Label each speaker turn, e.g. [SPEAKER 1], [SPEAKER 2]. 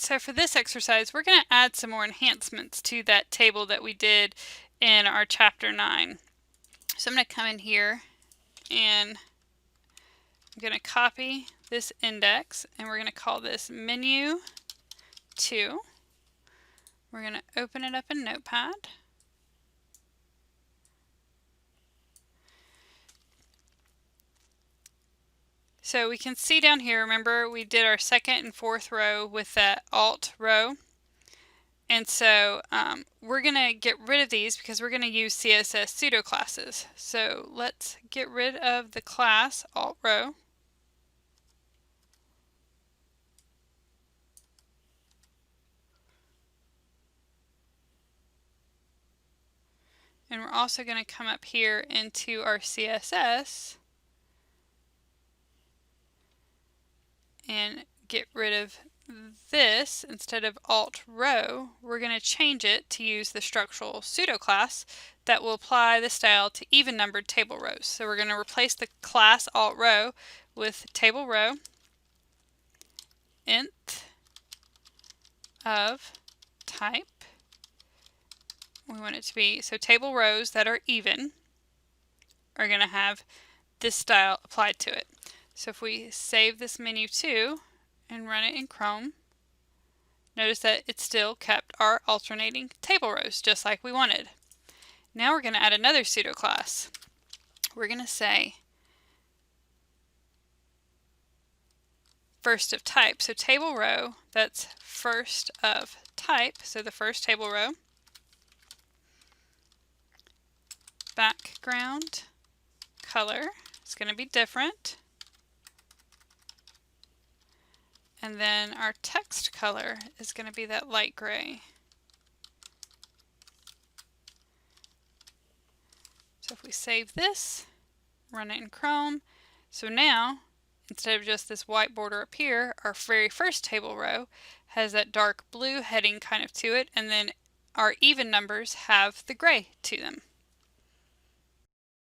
[SPEAKER 1] so for this exercise, we're going to add some more enhancements to that table that we did in our chapter 9. So I'm going to come in here and I'm going to copy this index and we're going to call this menu 2. We're going to open it up in Notepad. So we can see down here, remember we did our second and fourth row with that alt row. And so we're going to get rid of these because we're going to use CSS pseudo classes. So let's get rid of the class alt row. And we're also going to come up here into our CSS and get rid of this. Instead of alt row, we're going to change it to use the structural pseudo class that will apply the style to even numbered table rows. So we're going to replace the class alt row with table row int of type. We want it to be, so table rows that are even are going to have this style applied to it. So if we save this menu 2 and run it in Chrome, notice that it still kept our alternating table rows just like we wanted. Now we're going to add another pseudo class. We're going to say first of type. So table row that's first of type, so the first table row. Background color is going to be different. And then our text color is going to be that light gray. So if we save this, run it in Chrome, so now instead of just this white border up here, our very first table row has that dark blue heading kind of to it, and then our even numbers have the gray to them.